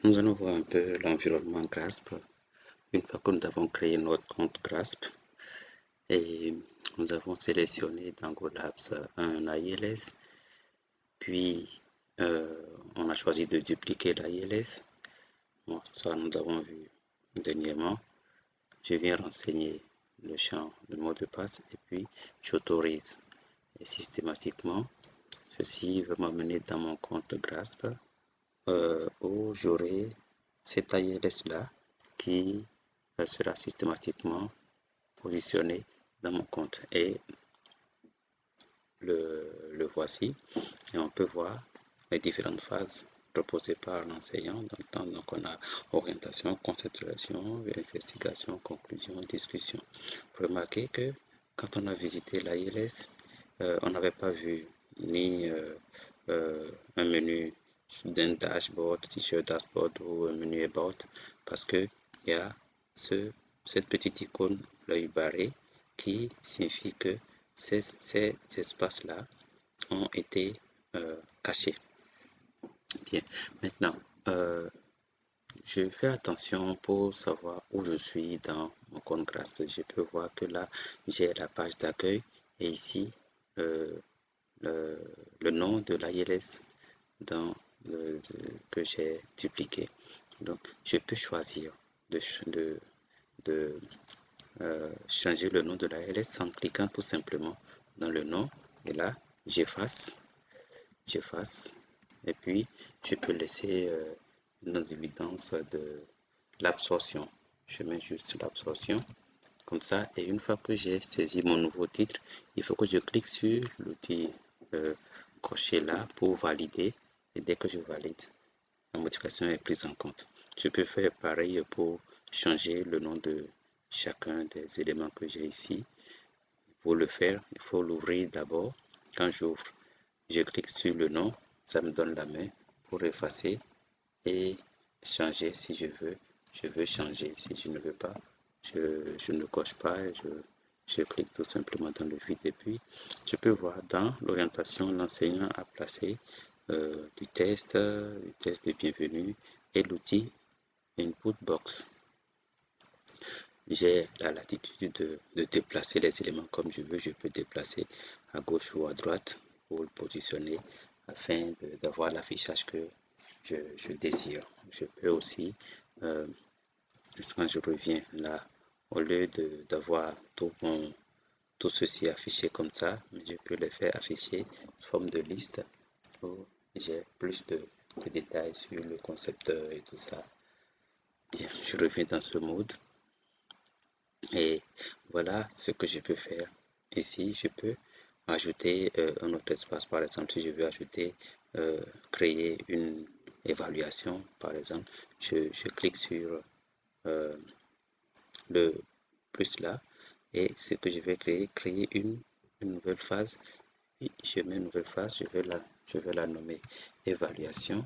Nous allons voir un peu l'environnement Grasp. Une fois que nous avons créé notre compte Grasp et nous avons sélectionné dans GoLabs un ILS, puis on a choisi de dupliquer l'ILS. Bon, ça, nous avons vu dernièrement. Je viens renseigner le champ de mot de passe et puis j'autorise. Et systématiquement, ceci va m'amener dans mon compte Grasp où j'aurai cet ILS là qui sera systématiquement positionné dans mon compte et le voici et on peut voir les différentes phases proposées par l'enseignant. Donc on a orientation, conceptualisation, investigation, conclusion, discussion. Remarquez que quand on a visité l'ILS, on n'avait pas vu ni un menu d'un dashboard, t-shirt dashboard ou un menu about parce que il y a cette petite icône, l'œil barré, qui signifie que ces espaces-là ont été cachés. Bien, maintenant, je fais attention pour savoir où je suis dans mon compte Grasp. Je peux voir que là, j'ai la page d'accueil et ici, le nom de l'ILS que j'ai dupliqué. Donc, je peux choisir de changer le nom de l'ILS en cliquant tout simplement dans le nom. Et là, j'efface, et puis je peux laisser une évidence de l'absorption. Je mets juste l'absorption comme ça, et une fois que j'ai saisi mon nouveau titre, il faut que je clique sur l'outil coché là pour valider, et dès que je valide, la modification est prise en compte. Je peux faire pareil pour changer le nom de chacun des éléments que j'ai ici. Pour le faire, il faut l'ouvrir d'abord. Quand j'ouvre, je clique sur le nom, ça me donne la main pour effacer et changer si je veux. Je veux changer. Si je ne veux pas, je ne coche pas et je clique tout simplement dans le vide. Et puis, je peux voir dans l'orientation, l'enseignant a placé du test de bienvenue et l'outil Input Box. J'ai la latitude de déplacer les éléments comme je veux. Je peux déplacer à gauche ou à droite pour le positionner afin d'avoir l'affichage que je désire. Je peux aussi, quand je reviens là, au lieu d'avoir tout ceci affiché comme ça, je peux le faire afficher sous forme de liste où j'ai plus de détails sur le concepteur et tout ça. Bien, je reviens dans ce mode. Et voilà ce que je peux faire. Ici, je peux ajouter un autre espace. Par exemple, si je veux ajouter, créer une évaluation, par exemple, je clique sur le plus là. Et ce que je vais créer une nouvelle phase. Et je mets une nouvelle phase, je vais la nommer évaluation.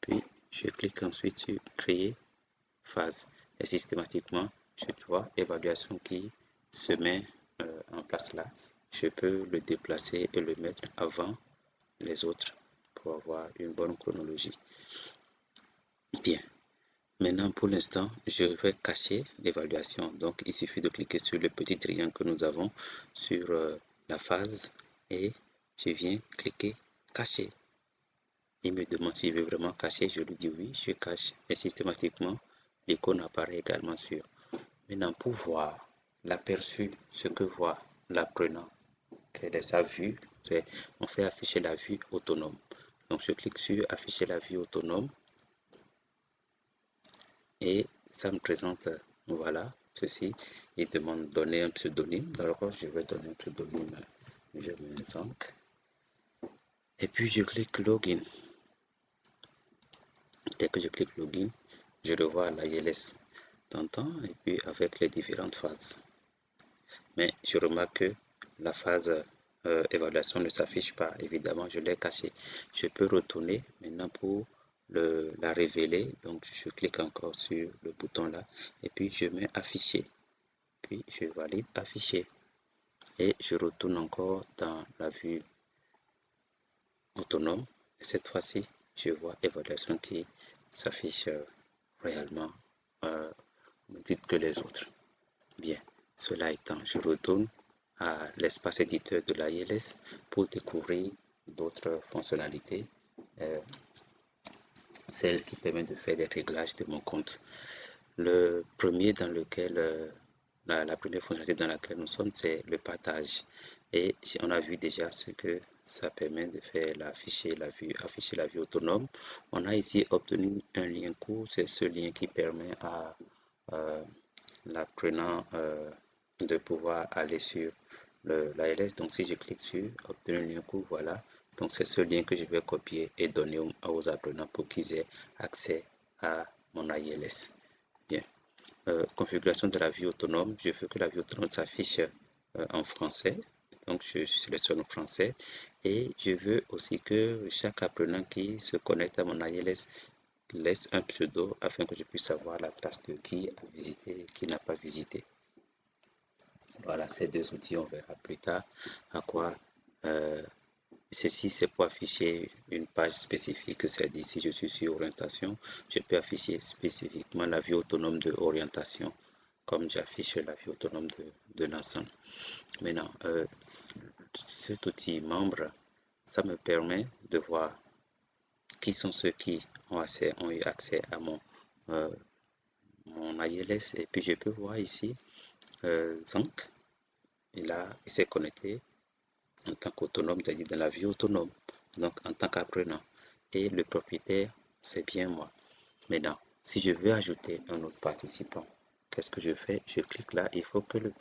Puis, je clique ensuite sur créer phase et systématiquement je vois évaluation qui se met en place là. Je peux le déplacer et le mettre avant les autres pour avoir une bonne chronologie. Bien, maintenant pour l'instant je vais cacher l'évaluation, donc il suffit de cliquer sur le petit triangle que nous avons sur la phase et je viens cliquer cacher. Il me demande s'il veut vraiment cacher, je lui dis oui, je cache et systématiquement l'icône apparaît également sur. Maintenant, pour voir l'aperçu, ce que voit l'apprenant, quelle est sa vue, on fait afficher la vue autonome. Donc, je clique sur afficher la vue autonome et ça me présente, voilà, ceci. Il demande de donner un pseudonyme. Alors, je vais donner un pseudonyme, je mets 5. Et puis, je clique login. Dès que je clique login, je revois l'ILS d'antan et puis avec les différentes phases. Mais je remarque que la phase évaluation ne s'affiche pas. Évidemment, je l'ai caché. Je peux retourner maintenant pour la révéler. Donc, je clique encore sur le bouton là et puis je mets afficher. Puis, je valide afficher. Et je retourne encore dans la vue autonome. Et cette fois-ci, je vois évaluation qui s'affiche réellement même titre que les autres. Bien, cela étant, je retourne à l'espace éditeur de l'ILS pour découvrir d'autres fonctionnalités, celles qui permettent de faire des réglages de mon compte. Le premier dans lequel, la première fonctionnalité dans laquelle nous sommes, c'est le partage. Et on a vu déjà ce que ça permet de faire afficher la vue autonome. On a ici obtenu un lien court, c'est ce lien qui permet à l'apprenant de pouvoir aller sur l'ALS. Donc si je clique sur obtenir un lien court, voilà. Donc c'est ce lien que je vais copier et donner aux apprenants pour qu'ils aient accès à mon ILS. Bien. Configuration de la vue autonome. Je veux que la vue autonome s'affiche en français. Donc je sélectionne en français et je veux aussi que chaque apprenant qui se connecte à mon ILS laisse un pseudo afin que je puisse savoir la trace de qui a visité et qui n'a pas visité. Voilà, ces deux outils, on verra plus tard à quoi ceci, c'est pour afficher une page spécifique, c'est-à-dire si je suis sur orientation, je peux afficher spécifiquement la vue autonome de orientation, comme j'affiche la vue autonome de l'ensemble. Maintenant, cet outil membre, ça me permet de voir qui sont ceux qui ont eu accès à mon ILS, et puis je peux voir ici Zank, il s'est connecté en tant qu'autonome, c'est-à-dire dans la vie autonome, donc en tant qu'apprenant. Et le propriétaire, c'est bien moi. Maintenant, si je veux ajouter un autre participant, qu'est-ce que je fais? Je clique là, il faut que le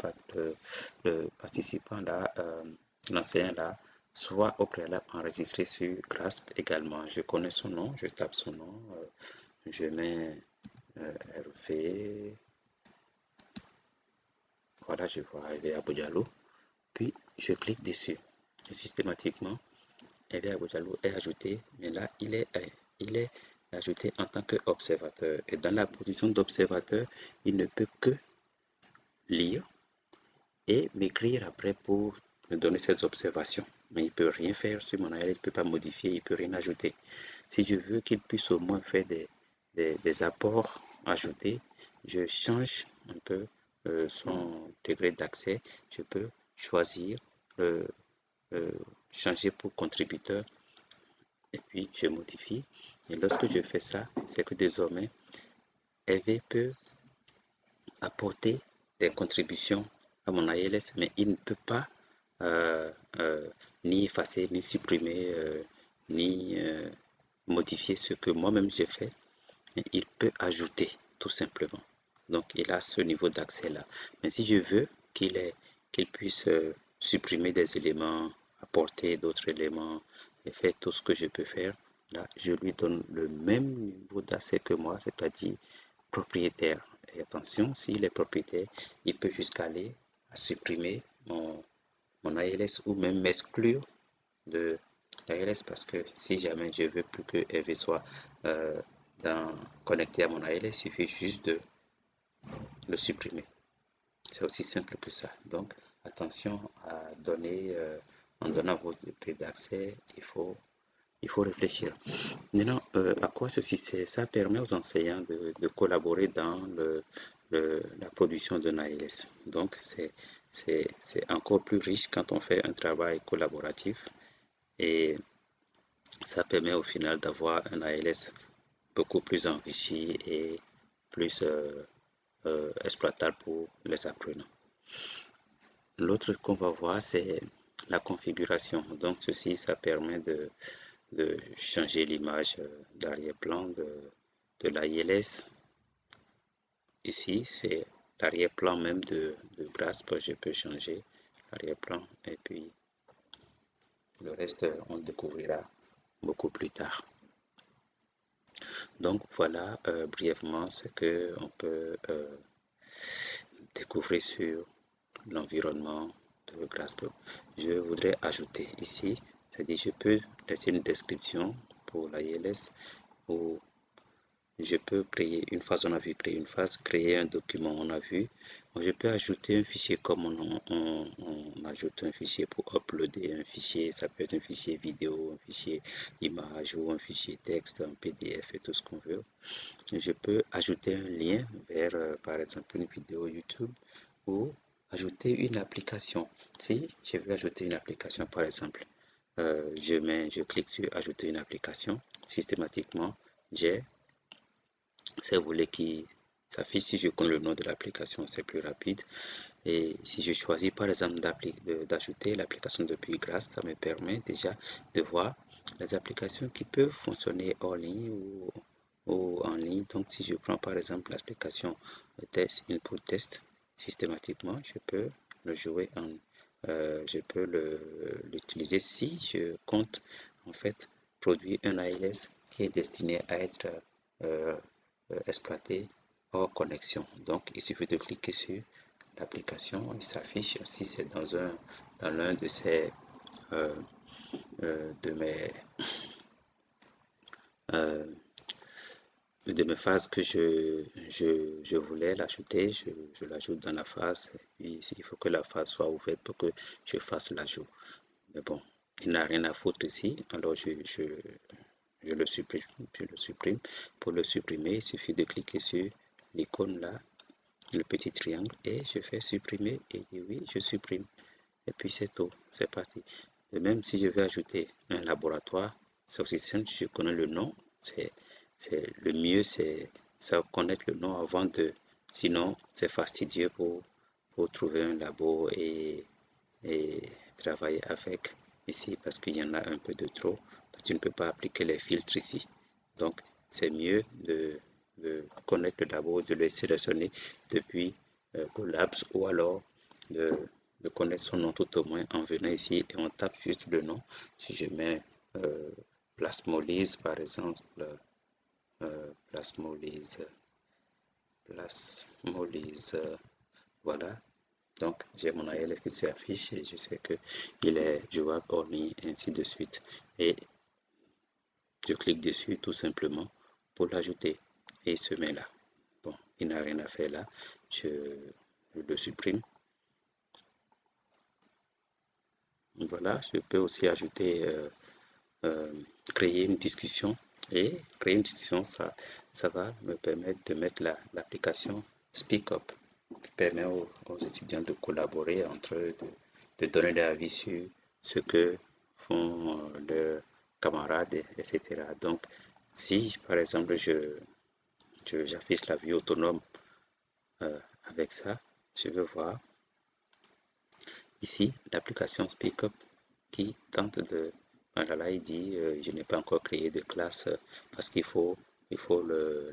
participant là, l'enseignant là, soit au préalable enregistré sur GRASP également. Je connais son nom, je tape son nom, je mets Hervé, voilà, je vois Hervé Abodialo, puis je clique dessus. Et systématiquement, Hervé Abodialo est ajouté, mais là, il est ajouté en tant qu'observateur. Et dans la position d'observateur, il ne peut que lire et m'écrire après pour me donner ses observations. Mais il ne peut rien faire sur mon ILS, il ne peut pas modifier, il ne peut rien ajouter. Si je veux qu'il puisse au moins faire des apports ajoutés, je change un peu son degré d'accès. Je peux choisir, changer pour contributeur et puis je modifie. Et lorsque je fais ça, c'est que désormais, Hervé peut apporter des contributions à mon ILS, mais il ne peut pas ni effacer, ni supprimer, ni modifier ce que moi-même j'ai fait, mais il peut ajouter tout simplement. Donc il a ce niveau d'accès là. Mais si je veux qu'il puisse supprimer des éléments, apporter d'autres éléments et faire tout ce que je peux faire, là je lui donne le même niveau d'accès que moi, c'est-à-dire propriétaire. Et attention, s'il est propriétaire, il peut jusqu'à aller à supprimer mon ILS ou même m'exclure de l'ILS parce que si jamais je veux plus que Hervé soit connecté à mon ILS, il suffit juste de le supprimer. C'est aussi simple que ça. Donc, attention à donner, en donnant votre prix d'accès, il faut réfléchir. Maintenant, à quoi ceci sert? Ça permet aux enseignants de collaborer dans la production d'un ALS. Donc, c'est encore plus riche quand on fait un travail collaboratif et ça permet au final d'avoir un ALS beaucoup plus enrichi et plus exploitable pour les apprenants. L'autre qu'on va voir, c'est la configuration. Donc, ceci, ça permet de changer l'image d'arrière-plan de l'ILS. Ici, c'est l'arrière-plan même de GRASP. Je peux changer l'arrière-plan et puis le reste, on découvrira beaucoup plus tard. Donc, voilà brièvement ce qu'on peut découvrir sur l'environnement de GRASP. Je voudrais ajouter ici, c'est-à-dire je peux laisser une description pour l'ILS ou je peux créer une phase, on a vu créer une phase, créer un document, on a vu. Je peux ajouter un fichier comme on ajoute un fichier pour uploader un fichier, ça peut être un fichier vidéo, un fichier image ou un fichier texte, un PDF et tout ce qu'on veut. Je peux ajouter un lien vers, par exemple, une vidéo YouTube ou ajouter une application. Si je veux ajouter une application, par exemple, je clique sur ajouter une application. Systématiquement, j'ai ces volets qui s'affichent. Si je connais le nom de l'application, c'est plus rapide. Et si je choisis par exemple d'ajouter l'application de Grâce, ça me permet déjà de voir les applications qui peuvent fonctionner hors ligne ou en ligne. Donc si je prends par exemple l'application test, input test, systématiquement je peux le jouer je peux l'utiliser si je compte en fait produire un ALS qui est destiné à être exploité hors connexion. Donc il suffit de cliquer sur l'application, il s'affiche si c'est dans l'un de ces de mes phases que je voulais l'ajouter, je l'ajoute dans la phase et puis il faut que la phase soit ouverte pour que je fasse l'ajout. Mais bon, il n'a rien à foutre ici, alors je le supprime. Pour le supprimer, il suffit de cliquer sur l'icône là, le petit triangle, et je fais supprimer et dit oui, je supprime. Et puis c'est tout, c'est parti. De même, si je veux ajouter un laboratoire, c'est aussi simple, je connais le nom, le mieux, c'est connaître le nom avant de, sinon c'est fastidieux pour trouver un labo et travailler avec ici parce qu'il y en a un peu de trop. Tu ne peux pas appliquer les filtres ici. Donc, c'est mieux de connaître le labo, de le sélectionner depuis Colabs ou alors de connaître son nom tout au moins en venant ici et on tape juste le nom. Si je mets plasmolyse par exemple, plasmolyse, voilà. Donc, j'ai mon ALS qui s'affiche et je sais qu'il est jouable hors ligne, ainsi de suite. Et je clique dessus tout simplement pour l'ajouter et il se met là. Bon, il n'a rien à faire là. Je le supprime. Voilà, je peux aussi ajouter, créer une discussion. Et créer une discussion, ça va me permettre de mettre l'application SpeakUp qui permet aux étudiants de collaborer entre eux, de donner leur avis sur ce que font leurs camarades, etc. Donc, si par exemple j'affiche la vue autonome avec ça, je veux voir ici l'application SpeakUp qui tente de... Voilà, là il dit je n'ai pas encore créé de classe parce qu'il faut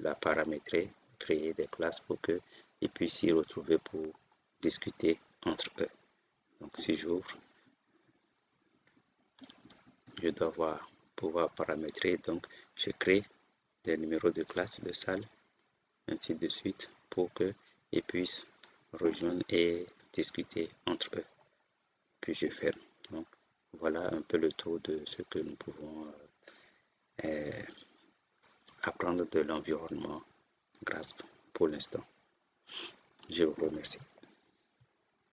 la paramétrer, créer des classes pour qu'ils puissent s'y retrouver pour discuter entre eux. Donc si j'ouvre, je dois pouvoir paramétrer, donc je crée des numéros de classe, de salle, ainsi de suite, pour qu'ils puissent rejoindre et discuter entre eux. Puis je ferme. Donc voilà un peu le tour de ce que nous pouvons apprendre de l'environnement GRASP pour l'instant. Je vous remercie.